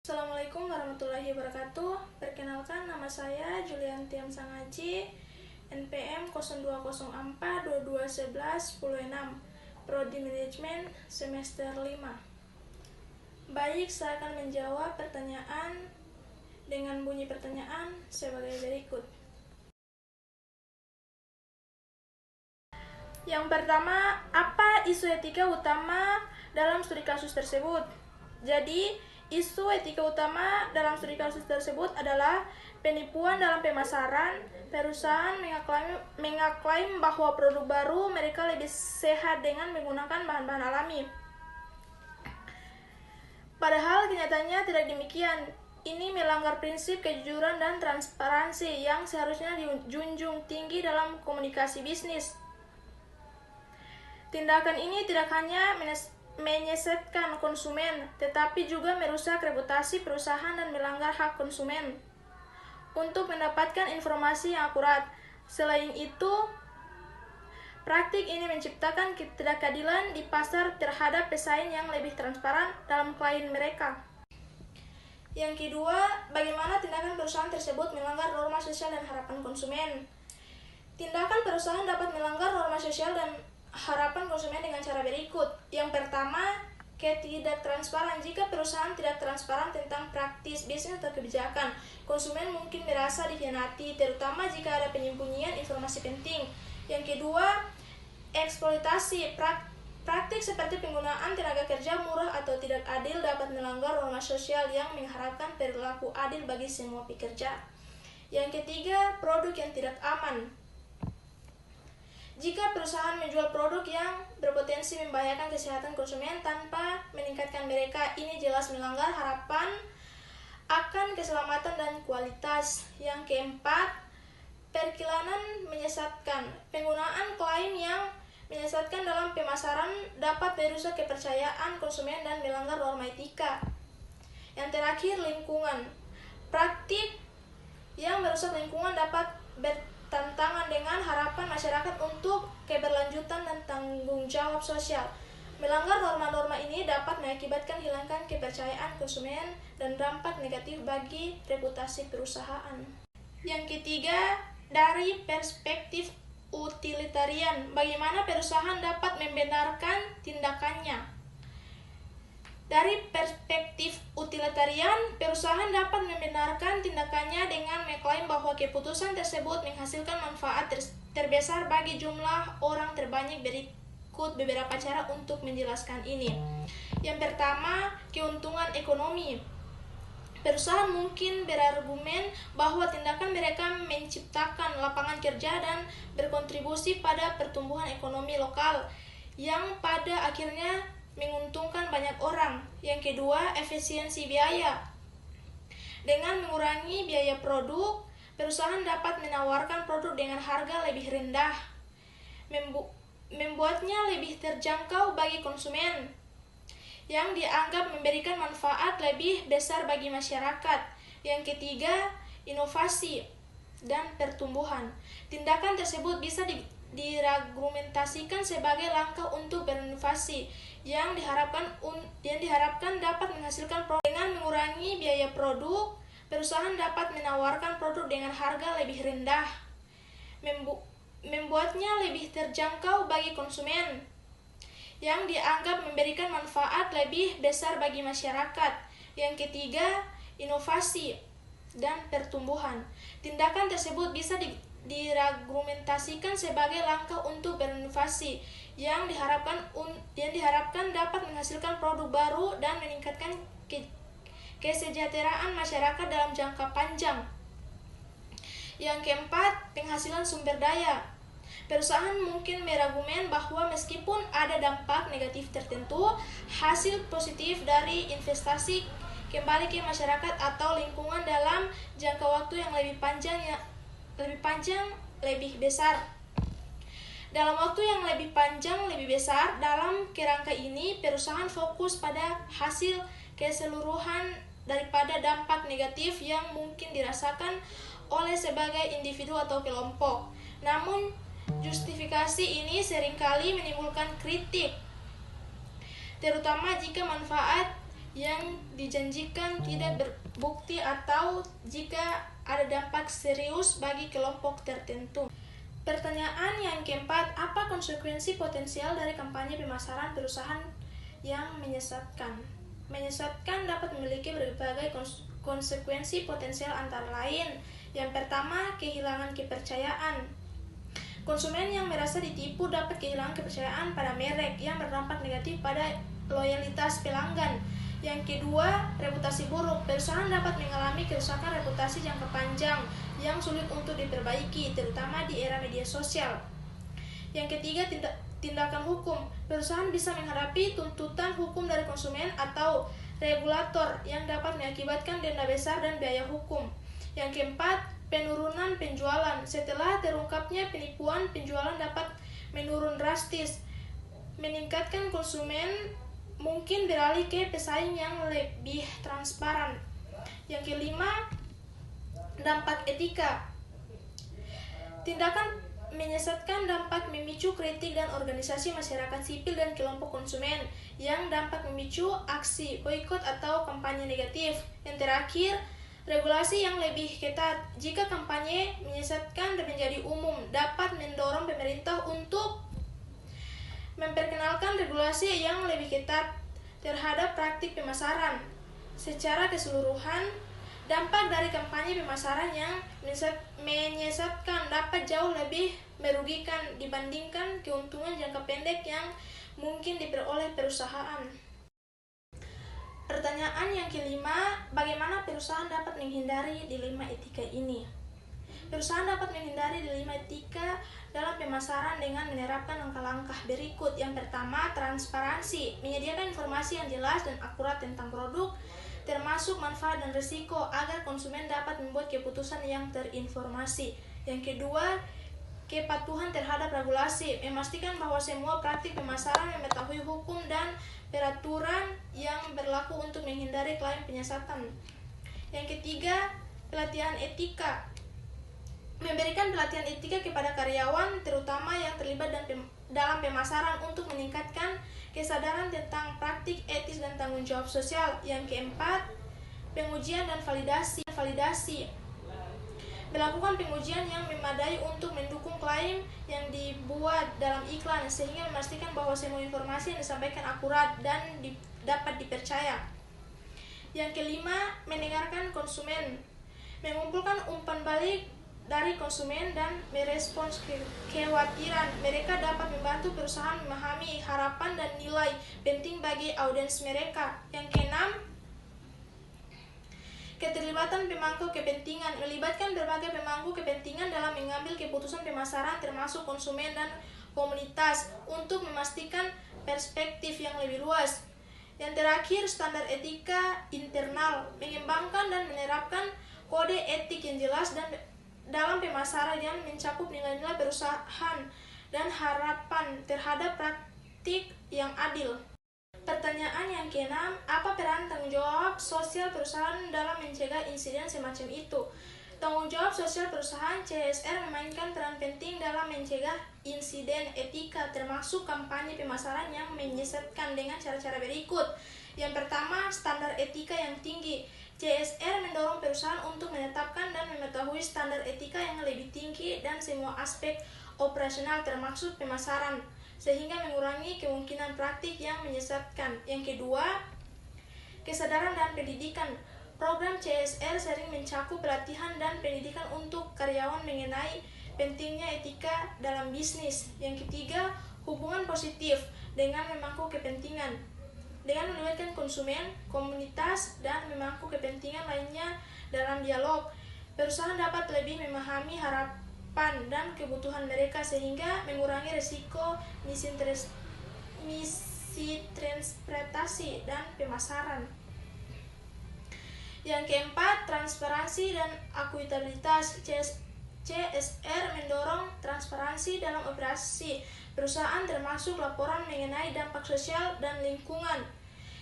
Assalamualaikum warahmatullahi wabarakatuh. Perkenalkan, nama saya Julianti Amsangaji, NPM 02042211 Prodi Manajemen semester 5. Baik, saya akan menjawab pertanyaan dengan bunyi pertanyaan sebagai berikut. Yang pertama, apa isu etika utama dalam studi kasus tersebut? Jadi, isu etika utama dalam studi kasus tersebut adalah penipuan dalam pemasaran. Perusahaan mengaklaim bahwa produk baru mereka lebih sehat dengan menggunakan bahan-bahan alami. Padahal kenyataannya tidak demikian. Ini melanggar prinsip kejujuran dan transparansi yang seharusnya dijunjung tinggi dalam komunikasi bisnis. Tindakan ini tidak hanya menyesatkan konsumen, tetapi juga merusak reputasi perusahaan dan melanggar hak konsumen untuk mendapatkan informasi yang akurat. Selain itu, praktik ini menciptakan ketidakadilan di pasar terhadap pesaing yang lebih transparan dalam klien mereka. Yang kedua, bagaimana tindakan perusahaan tersebut melanggar norma sosial dan harapan konsumen. Tindakan perusahaan dapat melanggar norma sosial dan harapan konsumen dengan cara berikut. Yang pertama, ketidaktransparan. Jika perusahaan tidak transparan tentang praktis bisnis atau kebijakan, konsumen mungkin merasa dikhianati, terutama jika ada penyembunyian informasi penting. Yang kedua, eksploitasi. Praktik seperti penggunaan tenaga kerja murah atau tidak adil dapat melanggar norma sosial yang mengharapkan perilaku adil bagi semua pekerja. Yang ketiga, produk yang tidak aman. Jika perusahaan menjual produk yang berpotensi membahayakan kesehatan konsumen tanpa meningkatkan mereka, ini jelas melanggar harapan akan keselamatan dan kualitas. Yang keempat, periklanan menyesatkan. Penggunaan klaim yang menyesatkan dalam pemasaran dapat merusak kepercayaan konsumen dan melanggar norma etika. Yang terakhir, lingkungan. Praktik yang merusak lingkungan dapat bertentangan dengan harapan masyarakat untuk keberlanjutan dan tanggung jawab sosial. Melanggar norma-norma ini dapat mengakibatkan hilangkan kepercayaan konsumen dan dampak negatif bagi reputasi perusahaan. Yang ketiga, dari perspektif utilitarian, bagaimana perusahaan dapat membenarkan tindakannya? Dari perspektif utilitarian, perusahaan dapat membenarkan tindakannya dengan mengklaim bahwa keputusan tersebut menghasilkan manfaat terbesar bagi jumlah orang terbanyak. Berikut beberapa cara untuk menjelaskan ini. Yang pertama, keuntungan ekonomi. Perusahaan mungkin berargumen bahwa tindakan mereka menciptakan lapangan kerja dan berkontribusi pada pertumbuhan ekonomi lokal yang pada akhirnya menguntungkan banyak orang. Yang kedua, efisiensi biaya. Dengan mengurangi biaya produk, perusahaan dapat menawarkan produk dengan harga lebih rendah, membuatnya lebih terjangkau bagi konsumen, yang dianggap memberikan manfaat lebih besar bagi masyarakat. Yang ketiga, inovasi dan pertumbuhan. Tindakan tersebut bisa diargumentasikan sebagai langkah untuk berinovasi yang diharapkan dapat menghasilkan produk. Dengan mengurangi biaya produk, perusahaan dapat menawarkan produk dengan harga lebih rendah, membuatnya lebih terjangkau bagi konsumen, yang dianggap memberikan manfaat lebih besar bagi masyarakat. Yang ketiga, inovasi dan pertumbuhan. Tindakan tersebut bisa diargumentasikan sebagai langkah untuk berinovasi yang diharapkan dapat menghasilkan produk baru dan meningkatkan kesejahteraan masyarakat dalam jangka panjang. Yang keempat, penghasilan sumber daya. Perusahaan mungkin berargumen bahwa meskipun ada dampak negatif tertentu, hasil positif dari investasi kembali ke masyarakat atau lingkungan dalam jangka waktu yang lebih besar. Dalam waktu yang lebih panjang, lebih besar, dalam kerangka ini, perusahaan fokus pada hasil keseluruhan daripada dampak negatif yang mungkin dirasakan oleh sebagai individu atau kelompok. Namun, justifikasi ini seringkali menimbulkan kritik, terutama jika manfaat yang dijanjikan tidak berbukti atau jika ada dampak serius bagi kelompok tertentu. Pertanyaan yang keempat, apa konsekuensi potensial dari kampanye pemasaran perusahaan yang menyesatkan? Menyesatkan dapat memiliki berbagai konsekuensi potensial antara lain. Yang pertama, kehilangan kepercayaan. Konsumen yang merasa ditipu dapat kehilangan kepercayaan pada merek yang berdampak negatif pada loyalitas pelanggan. Yang kedua, reputasi buruk. Perusahaan dapat mengalami kerusakan reputasi jangka panjang yang sulit untuk diperbaiki, terutama di era media sosial. Yang ketiga, tindakan hukum. Perusahaan bisa menghadapi tuntutan hukum dari konsumen atau regulator yang dapat mengakibatkan denda besar dan biaya hukum. Yang keempat, penurunan penjualan. Setelah terungkapnya penipuan, penjualan dapat menurun drastis. Meningkatkan konsumen mungkin beralih ke pesaing yang lebih transparan. Yang kelima, dampak etika. Tindakan menyesatkan dapat memicu kritik dan organisasi masyarakat sipil dan kelompok konsumen yang dapat memicu aksi boikot atau kampanye negatif. Yang terakhir, regulasi yang lebih ketat. Jika kampanye menyesatkan dan menjadi umum, dapat mendorong pemerintah untuk memperkenalkan regulasi yang lebih ketat terhadap praktik pemasaran. Secara keseluruhan, dampak dari kampanye pemasaran yang menyesatkan dapat jauh lebih merugikan dibandingkan keuntungan jangka pendek yang mungkin diperoleh perusahaan. Pertanyaan yang kelima, bagaimana perusahaan dapat menghindari dilema etika ini? Perusahaan dapat menghindari dilema etika dalam pemasaran dengan menerapkan langkah-langkah berikut. Yang pertama, transparansi, menyediakan informasi yang jelas dan akurat tentang produk, termasuk manfaat dan risiko, agar konsumen dapat membuat keputusan yang terinformasi. Yang kedua, kepatuhan terhadap regulasi, memastikan bahwa semua praktik pemasaran mengetahui hukum dan peraturan yang berlaku untuk menghindari klaim penyesatan. Yang ketiga, pelatihan etika, memberikan pelatihan etika kepada karyawan, terutama yang terlibat dalam pemasaran untuk meningkatkan kesadaran tentang praktik etis dan tanggung jawab sosial. Yang keempat, pengujian dan validasi. Melakukan pengujian yang memadai untuk mendukung klaim yang dibuat dalam iklan, sehingga memastikan bahwa semua informasi yang disampaikan akurat dan dapat dipercaya. Yang kelima, mendengarkan konsumen, mengumpulkan umpan balik dari konsumen dan merespons kekhawatiran mereka dapat membantu perusahaan memahami harapan dan nilai penting bagi audiens mereka. Yang keenam, keterlibatan pemangku kepentingan, melibatkan berbagai pemangku kepentingan dalam mengambil keputusan pemasaran termasuk konsumen dan komunitas untuk memastikan perspektif yang lebih luas. Yang terakhir, standar etika internal, mengembangkan dan menerapkan kode etik yang jelas dan dalam pemasaran yang mencakup nilai-nilai perusahaan dan harapan terhadap praktik yang adil. Pertanyaan yang keenam, apa peran tanggung jawab sosial perusahaan dalam mencegah insiden semacam itu? Tanggung jawab sosial perusahaan CSR memainkan peran penting dalam mencegah insiden etika, termasuk kampanye pemasaran yang menyesatkan dengan cara-cara berikut. Yang pertama, standar etika yang tinggi. CSR mendorong perusahaan untuk menetapkan dan mengetahui standar etika yang lebih tinggi dan semua aspek operasional termasuk pemasaran, sehingga mengurangi kemungkinan praktik yang menyesatkan. Yang kedua, kesadaran dan pendidikan. Program CSR sering mencakup pelatihan dan pendidikan untuk karyawan mengenai pentingnya etika dalam bisnis. Yang ketiga, hubungan positif dengan pemangku kepentingan. Dengan melibatkan konsumen, komunitas, dan pemangku kepentingan lainnya dalam dialog, perusahaan dapat lebih memahami harapan dan kebutuhan mereka sehingga mengurangi risiko misinterpretasi dan pemasaran. Yang keempat, transparansi dan akuntabilitas. CSR mendorong transparansi dalam operasi perusahaan termasuk laporan mengenai dampak sosial dan lingkungan.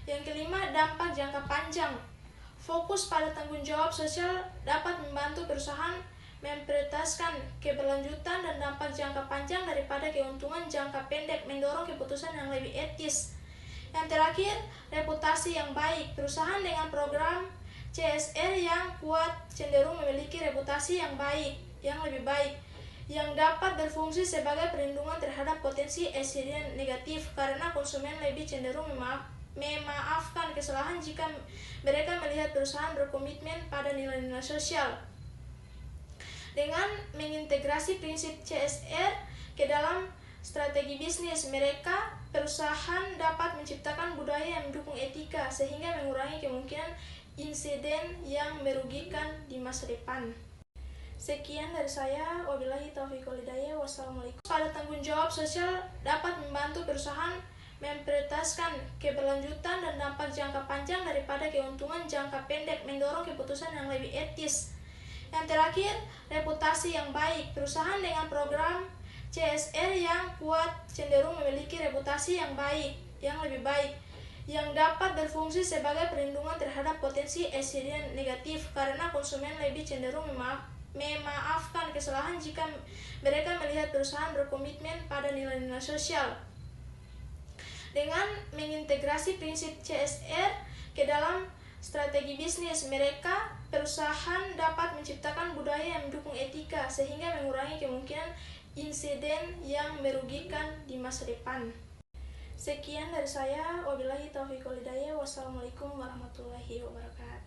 Yang kelima, dampak jangka panjang. Fokus pada tanggung jawab sosial dapat membantu perusahaan memprioritaskan keberlanjutan dan dampak jangka panjang daripada keuntungan jangka pendek, mendorong keputusan yang lebih etis. Yang terakhir, reputasi yang baik. Perusahaan dengan program CSR yang kuat cenderung memiliki reputasi yang lebih baik, yang dapat berfungsi sebagai perlindungan terhadap potensi insiden negatif karena konsumen lebih cenderung memaafkan kesalahan jika mereka melihat perusahaan berkomitmen pada nilai-nilai sosial. Dengan mengintegrasi prinsip CSR ke dalam strategi bisnis mereka, perusahaan dapat menciptakan budaya yang mendukung etika sehingga mengurangi kemungkinan insiden yang merugikan di masa depan. Sekian dari saya, wabillahi taufiq wal hidayah, wassalamualaikum. Pada tanggung jawab sosial dapat membantu perusahaan memprioritaskan keberlanjutan dan dampak jangka panjang daripada keuntungan jangka pendek, mendorong keputusan yang lebih etis. Yang terakhir, reputasi yang baik. Perusahaan dengan program CSR yang kuat cenderung memiliki reputasi yang lebih baik, yang dapat berfungsi sebagai perlindungan terhadap potensi insiden negatif karena konsumen lebih cenderung memaafkan kesalahan jika mereka melihat perusahaan berkomitmen pada nilai-nilai sosial. Dengan mengintegrasi prinsip CSR ke dalam strategi bisnis mereka, perusahaan dapat menciptakan budaya yang mendukung etika sehingga mengurangi kemungkinan insiden yang merugikan di masa depan. Sekian dari saya, wabillahi taufiq wal hidayah, wassalamualaikum warahmatullahi wabarakatuh.